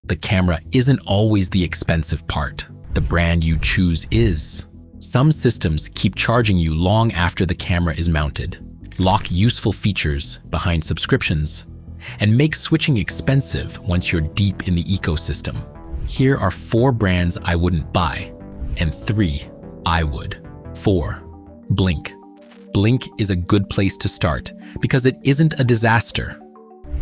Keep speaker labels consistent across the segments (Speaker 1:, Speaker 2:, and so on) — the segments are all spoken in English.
Speaker 1: The camera isn't always the expensive part. The brand you choose is. Some systems keep charging you long after the camera is mounted, lock useful features behind subscriptions, and make switching expensive once you're deep in the ecosystem. Here are 4 brands I wouldn't buy, and 3 I would. 4. Blink. Blink is a good place to start because it isn't a disaster.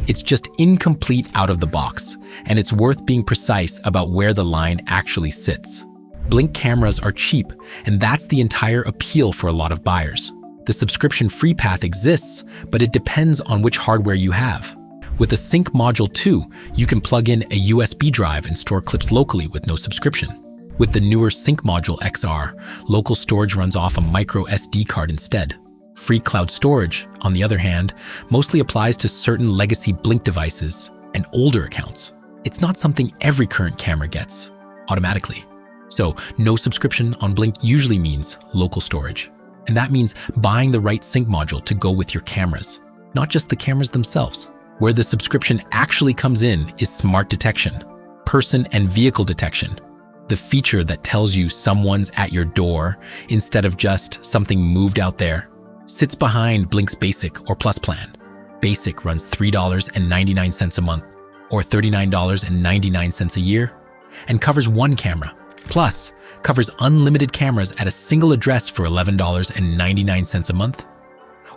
Speaker 1: It's just incomplete out of the box, and it's worth being precise about where the line actually sits. Blink cameras are cheap, and that's the entire appeal for a lot of buyers. The subscription-free path exists, but it depends on which hardware you have. With a sync module too, you can plug in a USB drive and store clips locally with no subscription. With the newer sync module XR, local storage runs off a micro SD card instead. Free cloud storage, on the other hand, mostly applies to certain legacy Blink devices and older accounts. It's not something every current camera gets automatically. So no subscription on Blink usually means local storage. And that means buying the right sync module to go with your cameras, not just the cameras themselves. Where the subscription actually comes in is smart detection, person and vehicle detection, the feature that tells you someone's at your door instead of just something moved out there. Sits behind Blink's Basic or Plus plan. Basic runs $3.99 a month or $39.99 a year and covers 1 camera. Plus covers unlimited cameras at a single address for $11.99 a month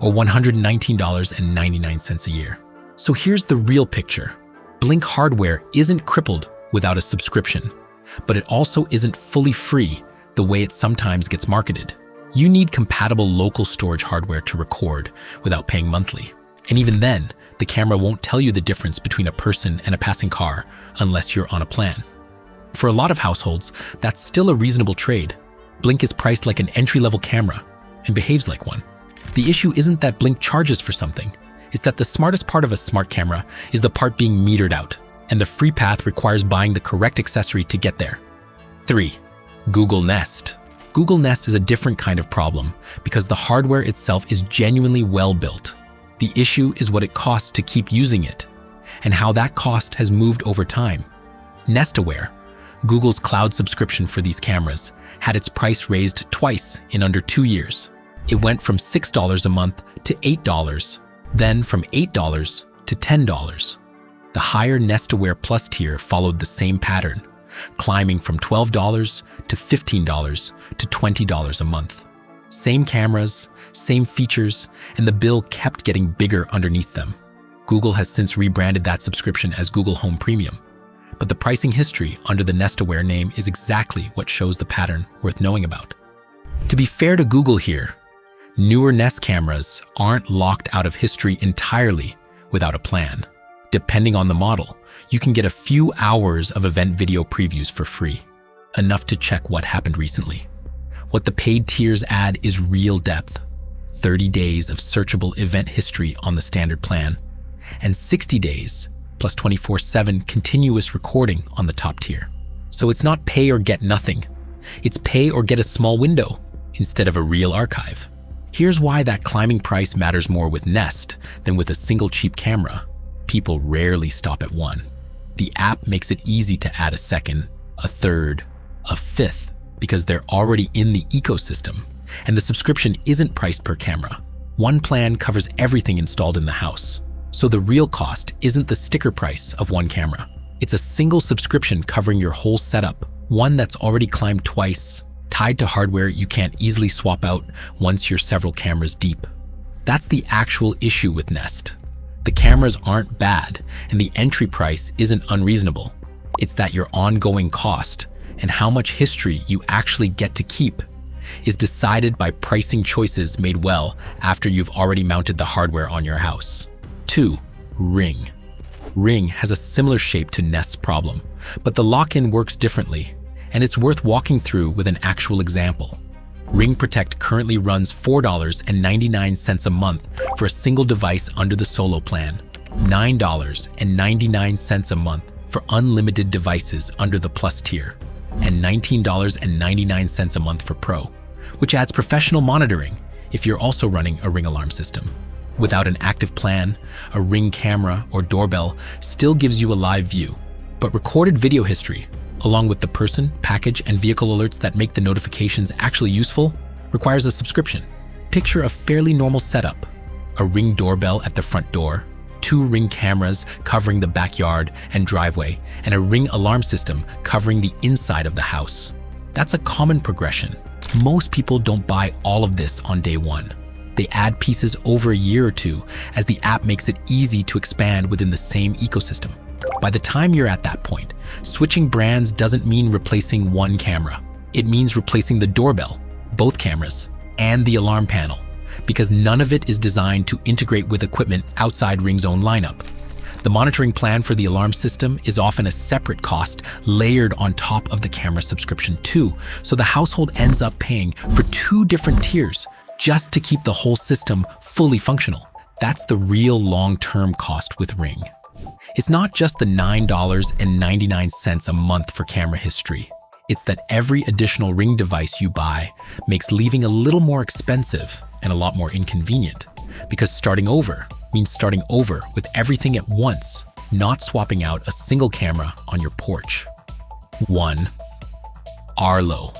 Speaker 1: or $119.99 a year. So here's the real picture. Blink hardware isn't crippled without a subscription, but it also isn't fully free the way it sometimes gets marketed. You need compatible local storage hardware to record without paying monthly. And even then, the camera won't tell you the difference between a person and a passing car unless you're on a plan. For a lot of households, that's still a reasonable trade. Blink is priced like an entry-level camera and behaves like one. The issue isn't that Blink charges for something. It's that the smartest part of a smart camera is the part being metered out, and the free path requires buying the correct accessory to get there. 3. Google Nest. Google Nest is a different kind of problem because the hardware itself is genuinely well built. The issue is what it costs to keep using it, and how that cost has moved over time. NestAware, Google's cloud subscription for these cameras, had its price raised twice in under 2 years. It went from $6 a month to $8, then from $8 to $10. The higher NestAware Plus tier followed the same pattern, climbing from $12 to $15 to $20 a month. Same cameras, same features, and the bill kept getting bigger underneath them. Google has since rebranded that subscription as Google Home Premium, but the pricing history under the NestAware name is exactly what shows the pattern worth knowing about. To be fair to Google here, newer Nest cameras aren't locked out of history entirely without a plan. Depending on the model, you can get a few hours of event video previews for free, enough to check what happened recently. What the paid tiers add is real depth, 30 days of searchable event history on the standard plan, and 60 days plus 24/7 continuous recording on the top tier. So it's not pay or get nothing. It's pay or get a small window instead of a real archive. Here's why that climbing price matters more with Nest than with a single cheap camera. People rarely stop at one. The app makes it easy to add a second, a third, a fifth, because they're already in the ecosystem, and the subscription isn't priced per camera. One plan covers everything installed in the house. So the real cost isn't the sticker price of one camera. It's a single subscription covering your whole setup, one that's already climbed twice, tied to hardware you can't easily swap out once you're several cameras deep. That's the actual issue with Nest. The cameras aren't bad, and the entry price isn't unreasonable. It's that your ongoing cost and how much history you actually get to keep is decided by pricing choices made well after you've already mounted the hardware on your house. 2. Ring. Ring has a similar shape to Nest's problem, but the lock-in works differently, and it's worth walking through with an actual example. Ring Protect currently runs $4.99 a month for a single device under the Solo plan, $9.99 a month for unlimited devices under the Plus tier, and $19.99 a month for Pro, which adds professional monitoring if you're also running a Ring alarm system. Without an active plan, a Ring camera or doorbell still gives you a live view, But recorded video history, along with the person, package, and vehicle alerts that make the notifications actually useful, requires a subscription. Picture a fairly normal setup: a Ring doorbell at the front door, 2 Ring cameras covering the backyard and driveway, and a Ring alarm system covering the inside of the house. That's a common progression. Most people don't buy all of this on day one. They add pieces over a year or two as the app makes it easy to expand within the same ecosystem. By the time you're at that point, switching brands doesn't mean replacing one camera. It means replacing the doorbell, both cameras, and the alarm panel, because none of it is designed to integrate with equipment outside Ring's own lineup. The monitoring plan for the alarm system is often a separate cost layered on top of the camera subscription too, so the household ends up paying for 2 different tiers just to keep the whole system fully functional. That's the real long-term cost with Ring. It's not just the $9.99 a month for camera history. It's that every additional Ring device you buy makes leaving a little more expensive and a lot more inconvenient, because starting over means starting over with everything at once, not swapping out a single camera on your porch. 1. Arlo.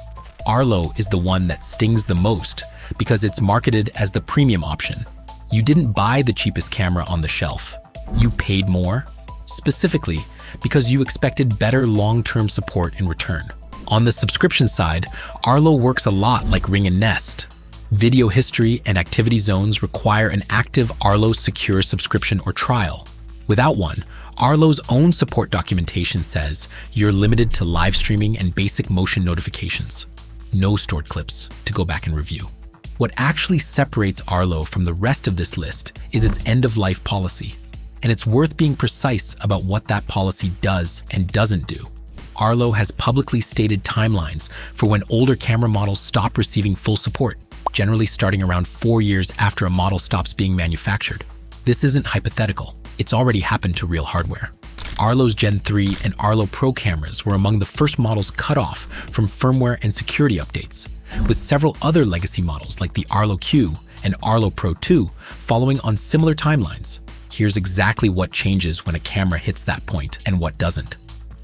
Speaker 1: Arlo is the one that stings the most because it's marketed as the premium option. You didn't buy the cheapest camera on the shelf. You paid more, specifically because you expected better long-term support in return. On the subscription side, Arlo works a lot like Ring and Nest. Video history and activity zones require an active Arlo secure subscription or trial. Without one, Arlo's own support documentation says you're limited to live streaming and basic motion notifications. No stored clips to go back and review. What actually separates Arlo from the rest of this list is its end-of-life policy. And it's worth being precise about what that policy does and doesn't do. Arlo has publicly stated timelines for when older camera models stop receiving full support, generally starting around 4 years after a model stops being manufactured. This isn't hypothetical. It's already happened to real hardware. Arlo's Gen 3 and Arlo Pro cameras were among the first models cut off from firmware and security updates, with several other legacy models like the Arlo Q and Arlo Pro 2 following on similar timelines. Here's exactly what changes when a camera hits that point and what doesn't.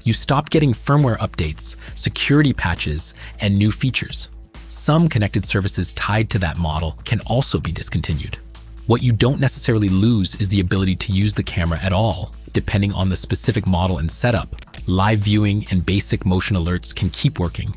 Speaker 1: You stop getting firmware updates, security patches, and new features. Some connected services tied to that model can also be discontinued. What you don't necessarily lose is the ability to use the camera at all, depending on the specific model and setup. Live viewing and basic motion alerts can keep working,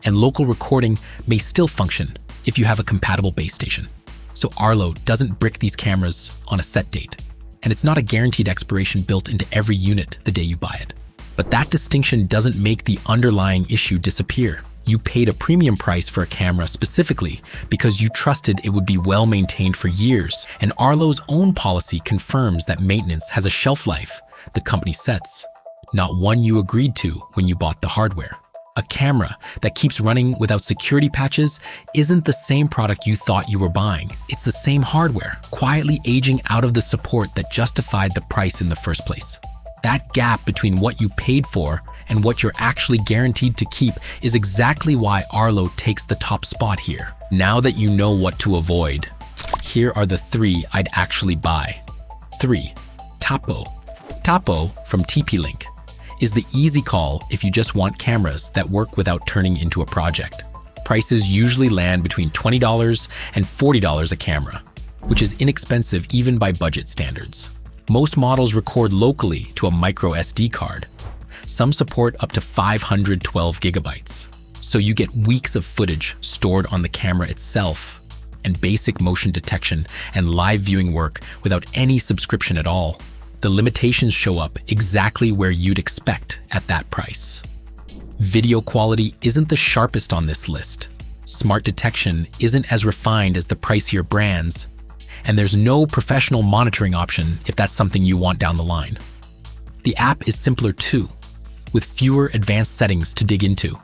Speaker 1: and local recording may still function if you have a compatible base station. So Arlo doesn't brick these cameras on a set date, and it's not a guaranteed expiration built into every unit the day you buy it. But that distinction doesn't make the underlying issue disappear. You paid a premium price for a camera specifically because you trusted it would be well maintained for years, and Arlo's own policy confirms that maintenance has a shelf life the company sets, not one you agreed to when you bought the hardware. A camera that keeps running without security patches isn't the same product you thought you were buying. It's the same hardware, quietly aging out of the support that justified the price in the first place. That gap between what you paid for and what you're actually guaranteed to keep is exactly why Arlo takes the top spot here. Now that you know what to avoid, here are the 3 I'd actually buy. 3. Tapo. Tapo from TP-Link is the easy call if you just want cameras that work without turning into a project. Prices usually land between $20 and $40 a camera, which is inexpensive even by budget standards. Most models record locally to a micro SD card. Some support up to 512 gigabytes. So you get weeks of footage stored on the camera itself, and basic motion detection and live viewing work without any subscription at all. The limitations show up exactly where you'd expect at that price. Video quality isn't the sharpest on this list. Smart detection isn't as refined as the pricier brands, and there's no professional monitoring option if that's something you want down the line. The app is simpler too, with fewer advanced settings to dig into.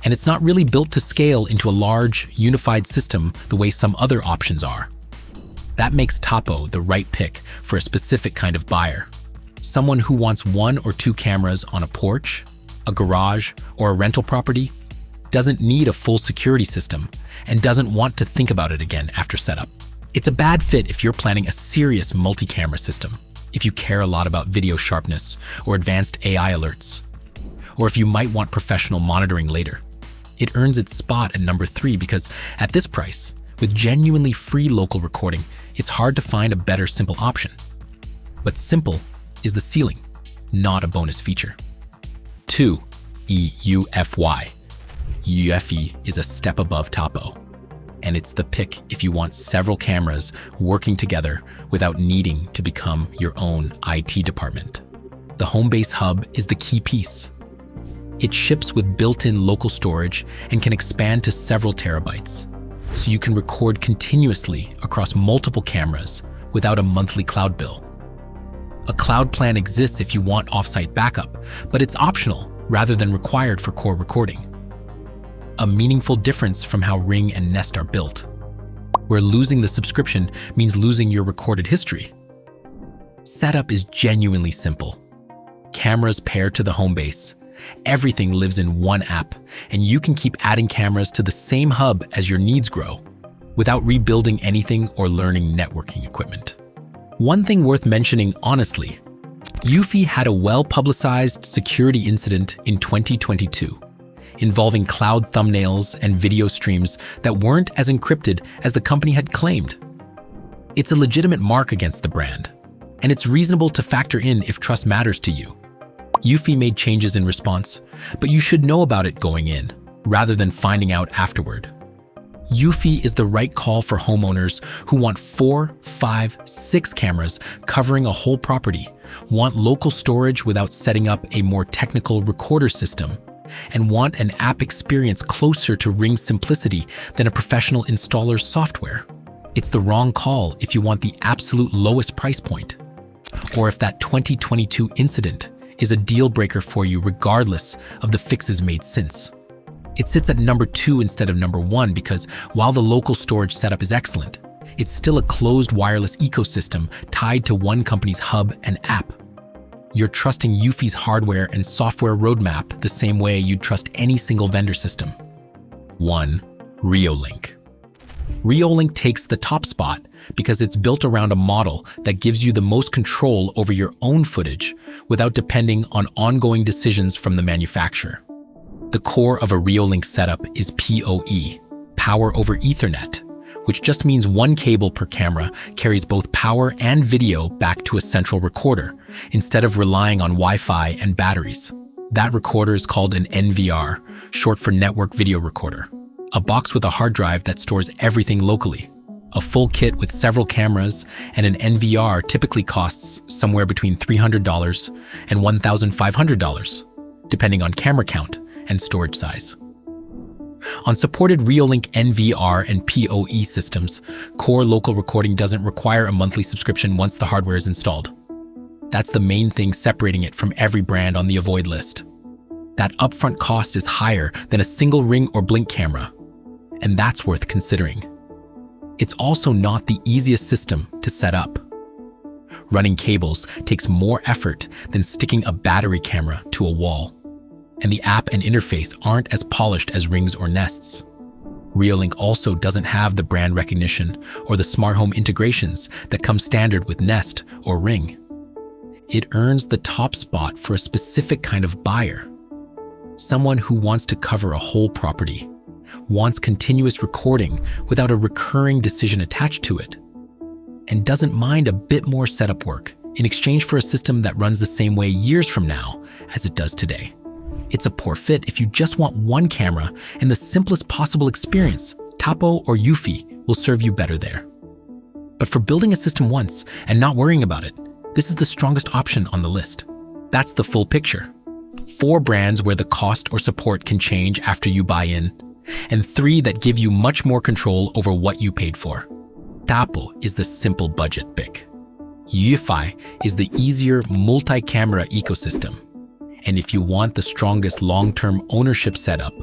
Speaker 1: And it's not really built to scale into a large, unified system the way some other options are. That makes Tapo the right pick for a specific kind of buyer. Someone who wants 1 or 2 cameras on a porch, a garage, or a rental property, doesn't need a full security system, and doesn't want to think about it again after setup. It's a bad fit if you're planning a serious multi-camera system. if you care a lot about video sharpness or advanced AI alerts, or if you might want professional monitoring later. It earns its spot at number 3 because at this price, with genuinely free local recording, it's hard to find a better simple option. But simple is the ceiling, not a bonus feature. 2. Eufy. Eufy is a step above Tapo, and it's the pick if you want several cameras working together without needing to become your own IT department. The home base hub is the key piece. It ships with built-in local storage and can expand to several terabytes, so you can record continuously across multiple cameras without a monthly cloud bill. A cloud plan exists if you want offsite backup, but it's optional rather than required for core recording. A meaningful difference from how Ring and Nest are built, where losing the subscription means losing your recorded history. Setup is genuinely simple. Cameras pair to the home base. Everything lives in one app, and you can keep adding cameras to the same hub as your needs grow, without rebuilding anything or learning networking equipment. One thing worth mentioning honestly, Eufy had a well-publicized security incident in 2022, involving cloud thumbnails and video streams that weren't as encrypted as the company had claimed. It's a legitimate mark against the brand, and it's reasonable to factor in if trust matters to you. Eufy made changes in response, but you should know about it going in, rather than finding out afterward. Eufy is the right call for homeowners who want 4, 5, 6 cameras covering a whole property, want local storage without setting up a more technical recorder system, and want an app experience closer to Ring's simplicity than a professional installer's software. It's the wrong call if you want the absolute lowest price point, or if that 2022 incident is a deal breaker for you regardless of the fixes made since. It sits at number 2 instead of number 1 because while the local storage setup is excellent, it's still a closed wireless ecosystem tied to one company's hub and app. You're trusting Eufy's hardware and software roadmap the same way you'd trust any single vendor system. 1. Reolink. Reolink takes the top spot because it's built around a model that gives you the most control over your own footage without depending on ongoing decisions from the manufacturer. The core of a Reolink setup is PoE, Power over Ethernet, which just means one cable per camera carries both power and video back to a central recorder, instead of relying on Wi-Fi and batteries. That recorder is called an NVR, short for Network Video Recorder, a box with a hard drive that stores everything locally. A full kit with several cameras and an NVR typically costs somewhere between $300 and $1,500, depending on camera count and storage size. On supported Reolink NVR and PoE systems, core local recording doesn't require a monthly subscription once the hardware is installed. That's the main thing separating it from every brand on the avoid list. That upfront cost is higher than a single Ring or Blink camera, and that's worth considering. It's also not the easiest system to set up. Running cables takes more effort than sticking a battery camera to a wall, and the app and interface aren't as polished as Ring's or Nest's. Reolink also doesn't have the brand recognition or the smart home integrations that come standard with Nest or Ring. It earns the top spot for a specific kind of buyer. Someone who wants to cover a whole property, wants continuous recording without a recurring decision attached to it, and doesn't mind a bit more setup work in exchange for a system that runs the same way years from now as it does today. It's a poor fit if you just want one camera and the simplest possible experience. Tapo or Eufy will serve you better there. But for building a system once and not worrying about it, this is the strongest option on the list. That's the full picture. 4 brands where the cost or support can change after you buy in, and 3 that give you much more control over what you paid for. Tapo is the simple budget pick. Eufy is the easier multi-camera ecosystem. And if you want the strongest long-term ownership setup,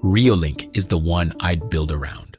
Speaker 1: Reolink is the one I'd build around.